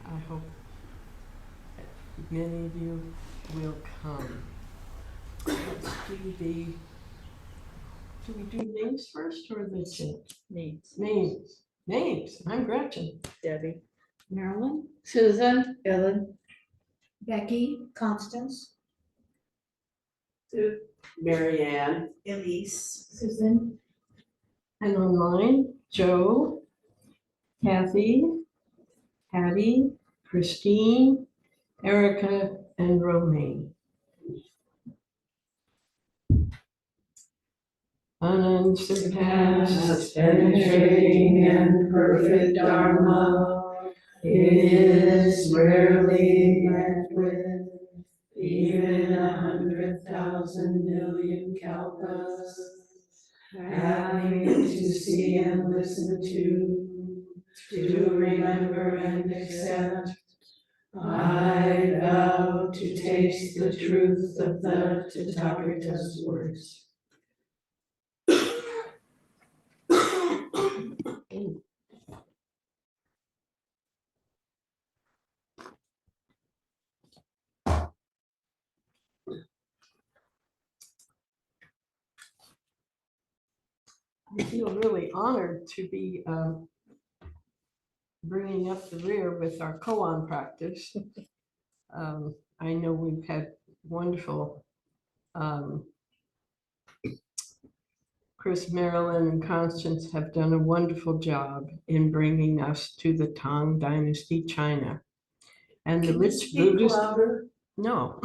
I hope that many of you will come. Let's do we do names first or the chant? Names. Names. Names. I'm Gretchen. Debbie. Marilyn, Susan. Ellen. Becky, Constance, Mary Ann, Elise, Susan, And online, Joe, Kathy, Patty, Christine, Erica, and Romaine. Unsurpassed, penetrating and perfect Dharma, it is rarely met with, even 100,000 million kalpas, having it to see and listen to remember and accept. I vow to taste the truth of the Tathagata's words. I feel really honored to be bringing up the rear with our koan practice. I know we've had wonderful Chris, Marilyn, and Constance have done a wonderful job in bringing us to the Tang Dynasty, China. And the rich Buddhist. No.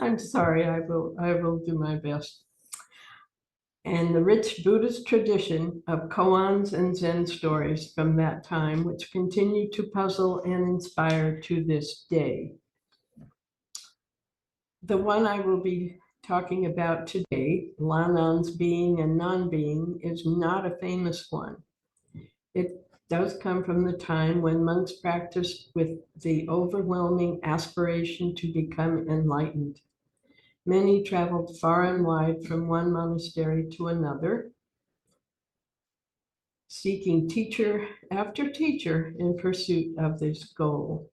I'm sorry, I will do my best. And the rich Buddhist tradition of koans and Zen stories from that time, which continue to puzzle and inspire to this day. The one I will be talking about today, Lanan's being and non-being, is not a famous one. It does come from the time when monks practiced with the overwhelming aspiration to become enlightened. Many traveled far and wide from one monastery to another, seeking teacher after teacher in pursuit of this goal.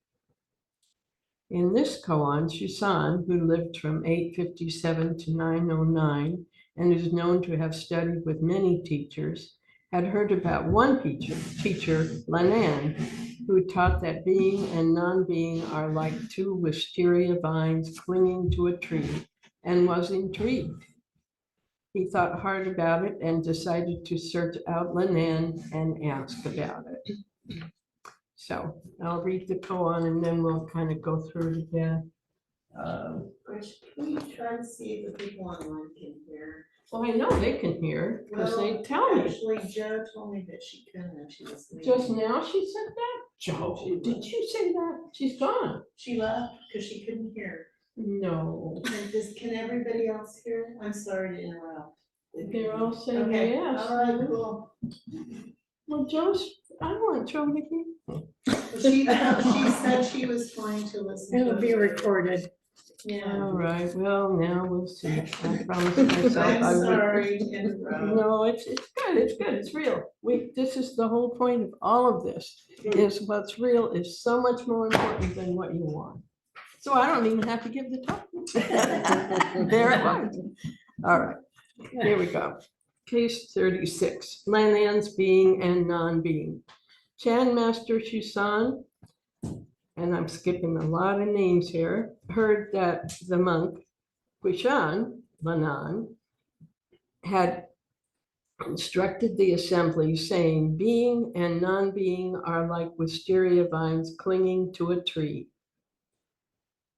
In this koan, Shusan, who lived from 857 to 909 and is known to have studied with many teachers, had heard about one teacher, Lanan, who taught that being and non-being are like two wisteria vines clinging to a tree, and was intrigued. He thought hard about it and decided to search out Lanan and ask about it. So I'll read the koan and then we'll kind of go through it again. Can you try to see if the people online can hear? Well, I know they can hear because they tell me. Actually, Joe told me that she couldn't and she was leaving. Just now she said that? Joe, did you say that? She's gone. She left because she couldn't hear. No. Can everybody else hear? I'm sorry to interrupt. They're all saying Okay, yes. all right, cool. Well, Joe's, I want Joe to hear. She said she was trying to listen. it'll be recorded. Yeah. All right, well, now we'll see. I promised myself I'm I would. sorry to interrupt. No, it's good, it's real. This is the whole point of all of this, is what's real is so much more important than what you want. So I don't even have to give the talk. There it was. All right, here we go. Case 36, Lanan's being and non-being. Chan Master Shusan, and I'm skipping a lot of names here, heard that the monk, Quishan, Lanan, had instructed the assembly, saying, being and non-being are like wisteria vines clinging to a tree.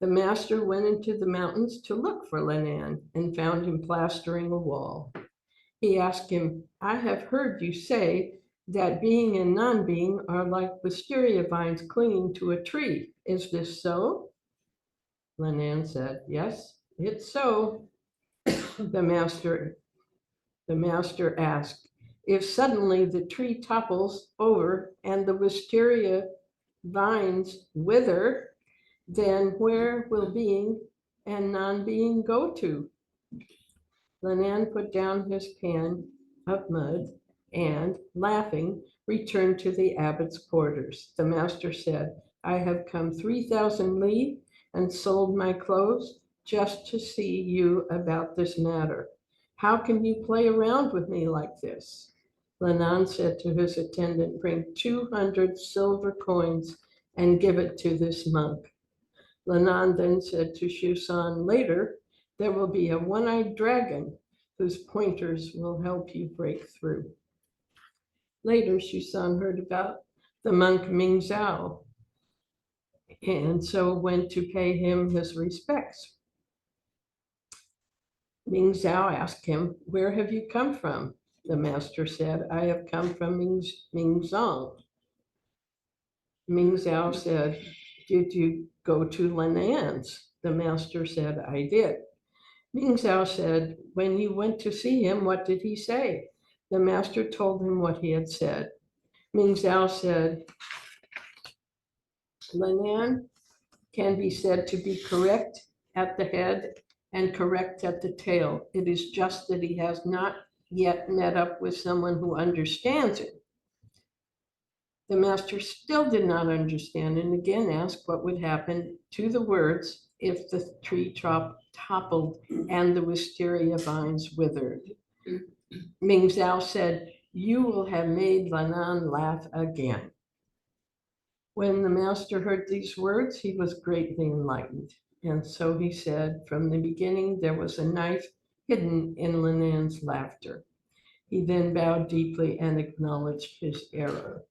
The master went into the mountains to look for Lanan and found him plastering a wall. He asked him, I have heard you say that being and non-being are like wisteria vines clinging to a tree. Is this so? Lanan said, yes, it's so. The master asked, if suddenly the tree topples over and the wisteria vines wither, then where will being and non-being go to? Lanan put down his pan of mud and, laughing, returned to the abbot's quarters. The master said, I have come 3,000 li and sold my clothes just to see you about this matter. How can you play around with me like this? Lanan said to his attendant, bring 200 silver coins and give it to this monk. Lanan then said to Shusan, later, there will be a one-eyed dragon whose pointers will help you break through. Later, Shusan heard about the monk Ming Zhao, and so went to pay him his respects. Ming Zhao asked him, where have you come from? The master said, I have come from Ming Zhang. Ming Zhao said, did you go to Lanan's? The master said, I did. Ming Zhao said, when you went to see him, what did he say? The master told him what he had said. Ming Zhao said, Lanan can be said to be correct at the head and correct at the tail. It is just that he has not yet met up with someone who understands it. The master still did not understand and again asked what would happen to the words if the tree toppled and the wisteria vines withered. Ming Zhao said, you will have made Lanan laugh again. When the master heard these words, he was greatly enlightened. And so he said, from the beginning, there was a knife hidden in Lanan's laughter. He then bowed deeply and acknowledged his error.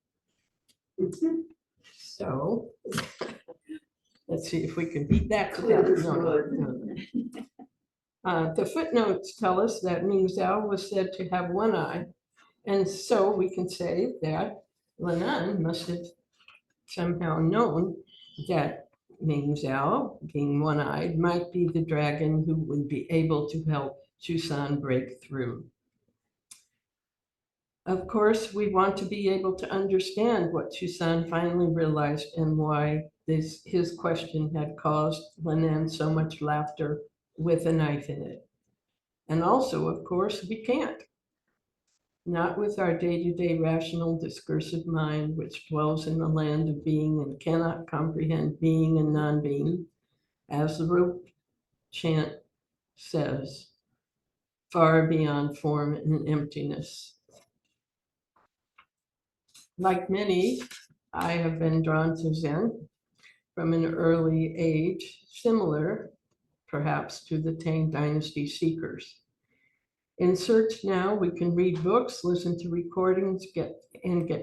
So let's see if we can beat that to death. The footnotes tell us that Ming Zhao was said to have one eye. And so we can say that Lanan must have somehow known that Ming Zhao, being one-eyed, might be the dragon who would be able to help Shusan break through. Of course, we want to be able to understand what Shusan finally realized and why his question had caused Lanan so much laughter with a knife in it. And also, of course, we can't. Not with our day-to-day rational discursive mind, which dwells in the land of being and cannot comprehend being and non-being, as the rope chant says, far beyond form and emptiness. Like many, I have been drawn to Zen from an early age, similar perhaps to the Tang Dynasty seekers. In Search Now, we can read books, listen to recordings, get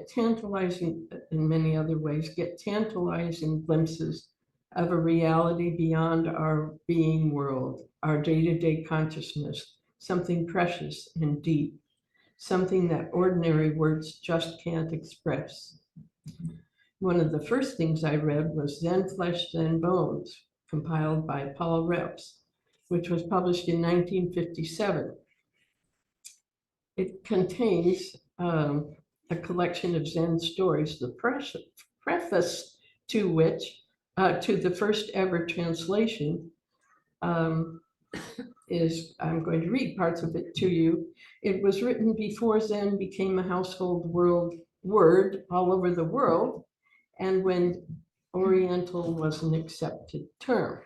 tantalizing, in many other ways, get tantalizing glimpses of a reality beyond our being world, our day-to-day consciousness, something precious and deep, something that ordinary words just can't express. One of the first things I read was Zen Flesh, Zen Bones, compiled by Paul Reps, which was published in 1957. It contains a collection of Zen stories, the preface to which, to the first ever translation, is, I'm going to read parts of it to you. It was written before Zen became a household word all over the world, and when Oriental was an accepted term.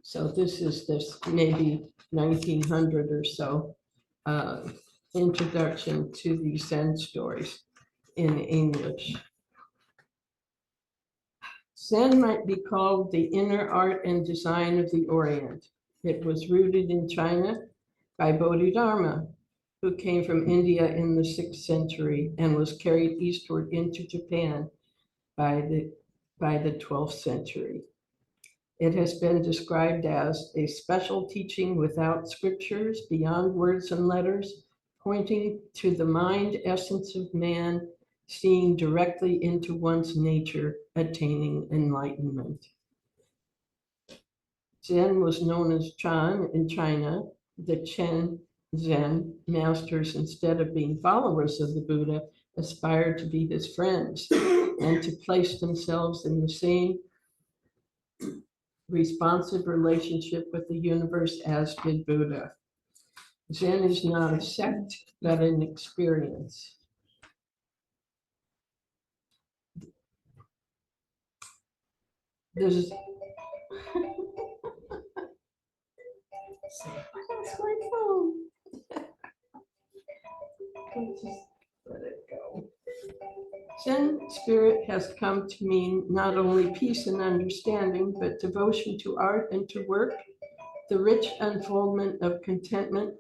So this is this maybe 1900 or so introduction to the Zen stories in English. Zen might be called the inner art and design of the Orient. It was rooted in China by Bodhidharma, who came from India in the 6th century and was carried eastward into Japan by the 12th century. It has been described as a special teaching without scriptures, beyond words and letters, pointing to the mind essence of man, seeing directly into one's nature, attaining enlightenment. Zen was known as Chan in China. The Chen Zen masters, instead of being followers of the Buddha, aspired to be his friends and to place themselves in the same responsive relationship with the universe as did Buddha. Zen is not a sect, but an experience. There's. That's my phone. Let's just let it go. Zen spirit has come to mean not only peace and understanding, but devotion to art and to work, the rich unfoldment of contentment,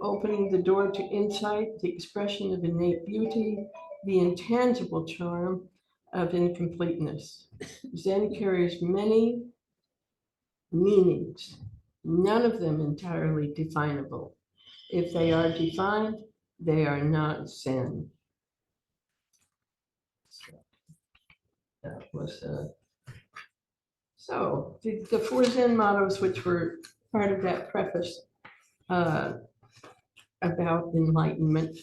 opening the door to insight, the expression of innate beauty, the intangible charm of incompleteness. Zen carries many meanings, none of them entirely definable. If they are defined, they are not Zen. That was so the four Zen mottos, which were part of that preface about enlightenment,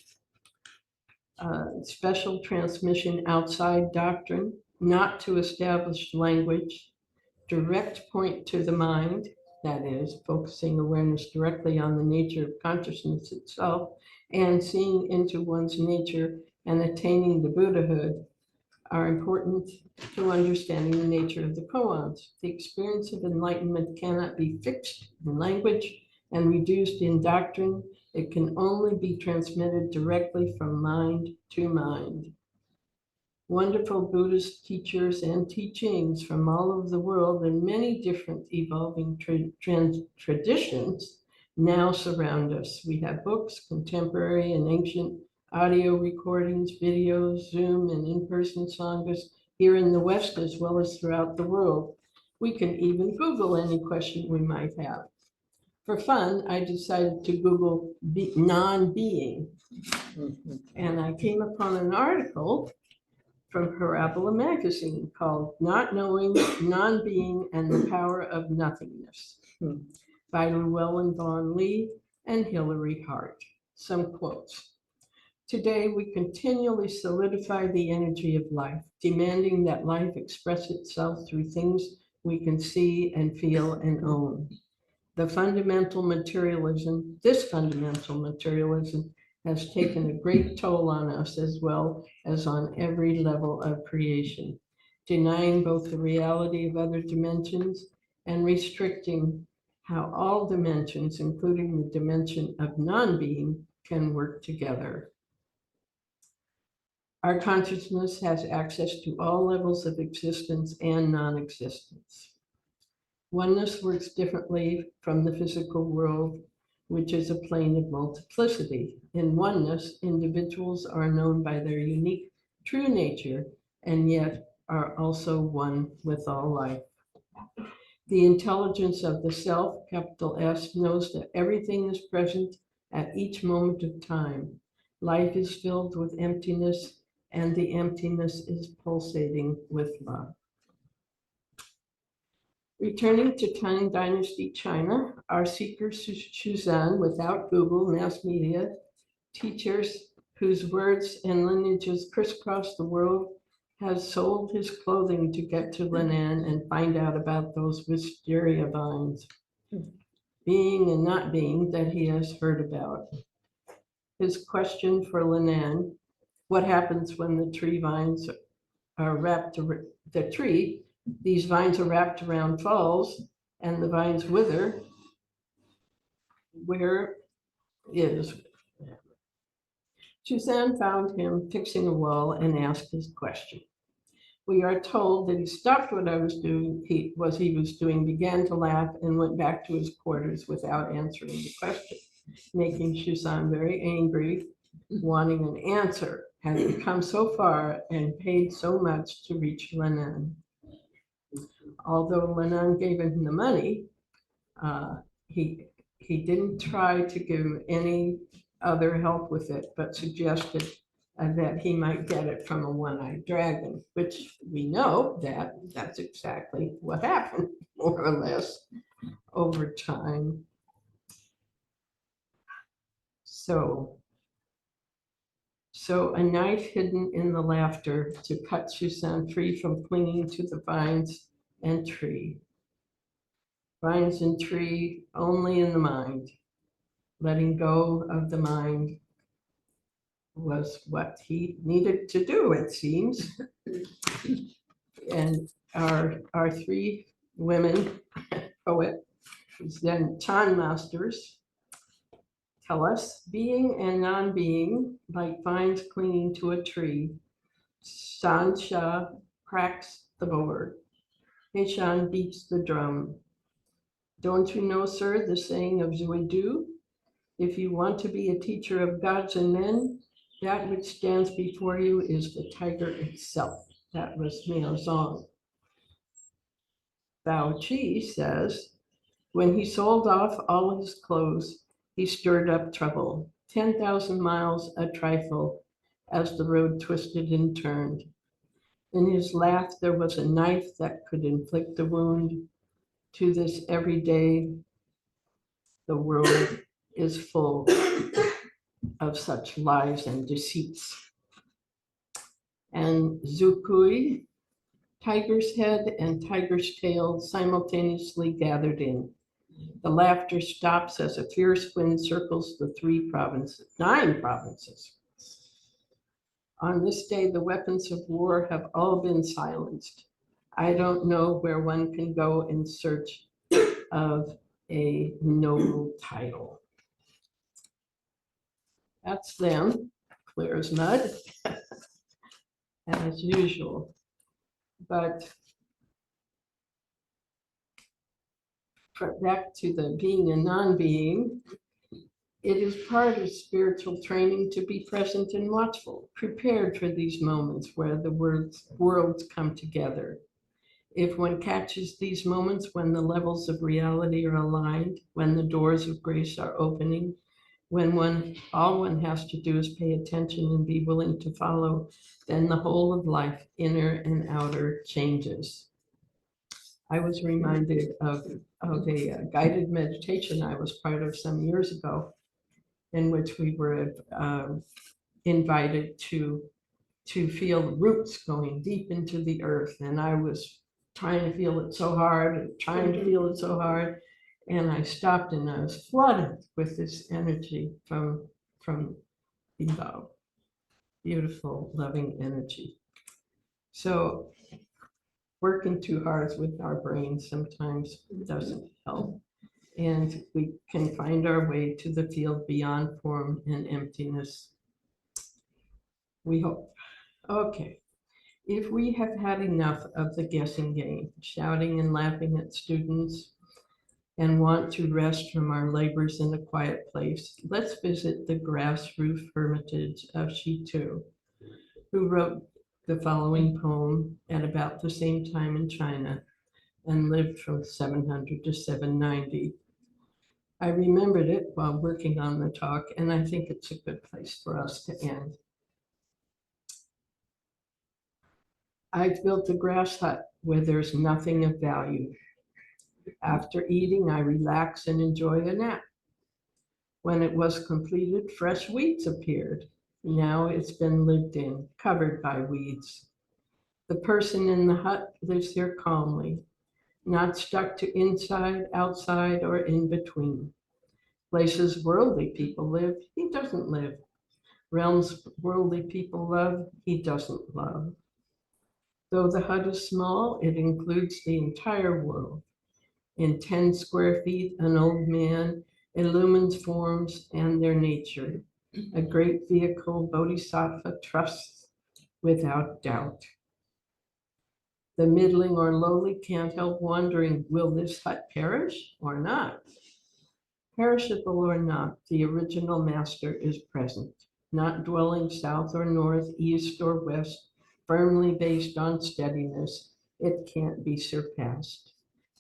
special transmission outside doctrine, not to establish language, direct point to the mind, that is, focusing awareness directly on the nature of consciousness itself, and seeing into one's nature and attaining the Buddhahood are important to understanding the nature of the koans. The experience of enlightenment cannot be fixed in language and reduced in doctrine. It can only be transmitted directly from mind to mind. Wonderful Buddhist teachers and teachings from all over the world and many different evolving traditions now surround us. We have books, contemporary and ancient, audio recordings, videos, Zoom, and in-person sanghas here in the West as well as throughout the world. We can even Google any question we might have. For fun, I decided to Google non-being, and I came upon an article from Parabola magazine called Not Knowing, Non-Being, and the Power of Nothingness by Llewellyn Vaughan Lee and Hilary Hart. Some quotes. Today, we continually solidify the energy of life, demanding that life express itself through things we can see and feel and own. This fundamental materialism has taken a great toll on us as well as on every level of creation, denying both the reality of other dimensions and restricting how all dimensions, including the dimension of non-being, can work together. Our consciousness has access to all levels of existence and non-existence. Oneness works differently from the physical world, which is a plane of multiplicity. In oneness, individuals are known by their unique true nature and yet are also one with all life. The intelligence of the self, capital S, knows that everything is present at each moment of time. Life is filled with emptiness, and the emptiness is pulsating with love. Returning to Tang Dynasty China, our seeker Shuzan, without Google, mass media, teachers whose words and lineages crisscross the world, has sold his clothing to get to Linan and find out about those wisteria vines, being and not being, that he has heard about. His question for Linan, what happens when the tree vines are wrapped around the tree? These vines are wrapped around falls and the vines wither. Where is? Suzanne found him fixing a wall and asked his question. We are told that he stopped what he was doing, began to laugh, and went back to his quarters without answering the question, making Suzanne very angry, wanting an answer, having come so far and paid so much to reach Linan. Although Linan gave him the money, he didn't try to give any other help with it, but suggested that he might get it from a one-eyed dragon, which we know that that's exactly what happened, more or less, over time. So a knife hidden in the laughter to cut Suzanne free from clinging to the vines and tree. Vines and tree only in the mind. Letting go of the mind was what he needed to do, it seems. And our three women poet, then Chan masters, tell us, being and non-being, like vines clinging to a tree, Shansha cracks the board, Heishan beats the drum. Don't you know, sir, the saying of Zuidu? If you want to be a teacher of gods and men, that which stands before you is the tiger itself. That was Miao Zong. Bao Chi says, when he sold off all his clothes, he stirred up trouble. 10,000 miles a trifle as the road twisted and turned. In his laugh, there was a knife that could inflict a wound. To this every day, the world is full of such lies and deceits. And Zukui, tiger's head and tiger's tail simultaneously gathered in. The laughter stops as a fierce wind circles the 9 provinces. On this day, the weapons of war have all been silenced. I don't know where one can go in search of a noble title. That's them, clear as mud, as usual. But back to the being and non-being, it is part of spiritual training to be present and watchful, prepared for these moments where the worlds come together. If one catches these moments when the levels of reality are aligned, when the doors of grace are opening, when all one has to do is pay attention and be willing to follow, then the whole of life, inner and outer, changes. I was reminded of a guided meditation I was part of some years ago, in which we were invited to feel the roots going deep into the earth. And I was trying to feel it so hard, and I stopped and I was flooded with this energy from below. Beautiful, loving energy. So working too hard with our brains sometimes doesn't help. And we can find our way to the field beyond form and emptiness. We hope. Okay. If we have had enough of the guessing game, shouting and laughing at students, and want to rest from our labors in a quiet place, let's visit the grass roof hermitage of Shitu, who wrote the following poem at about the same time in China and lived from 700 to 790. I remembered it while working on the talk, and I think it's a good place for us to end. I've built a grass hut where there's nothing of value. After eating, I relax and enjoy a nap. When it was completed, fresh weeds appeared. Now it's been lived in, covered by weeds. The person in the hut lives here calmly, not stuck to inside, outside, or in between. Places worldly people live, he doesn't live. Realms worldly people love, he doesn't love. Though the hut is small, it includes the entire world. In 10 square feet, an old man illumines forms and their nature. A great vehicle Bodhisattva trusts without doubt. The middling or lowly can't help wondering, will this hut perish or not? Perishable or not, the original master is present, not dwelling south or north, east or west, firmly based on steadiness. It can't be surpassed.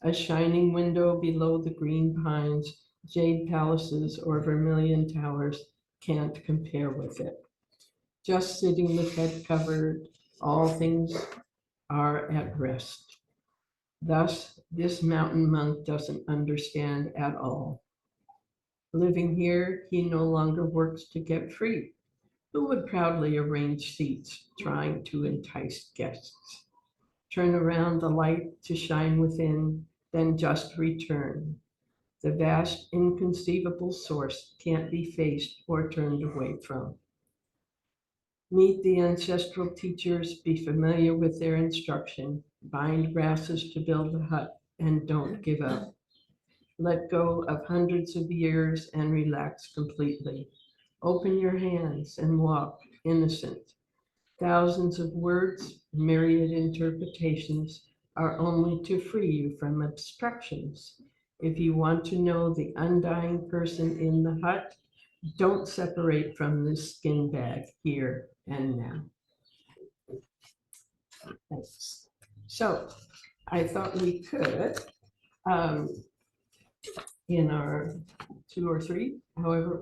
A shining window below the green pines, jade palaces, or vermilion towers can't compare with it. Just sitting with head covered, all things are at rest. Thus, this mountain monk doesn't understand at all. Living here, he no longer works to get free. Who would proudly arrange seats, trying to entice guests? Turn around the light to shine within, then just return. The vast, inconceivable source can't be faced or turned away from. Meet the ancestral teachers, be familiar with their instruction, bind grasses to build the hut, and don't give up. Let go of hundreds of years and relax completely. Open your hands and walk innocent. Thousands of words, myriad interpretations are only to free you from obstructions. If you want to know the undying person in the hut, don't separate from this skin bag here and now. Thanks. So I thought we could, in our 2 or 3, however it works.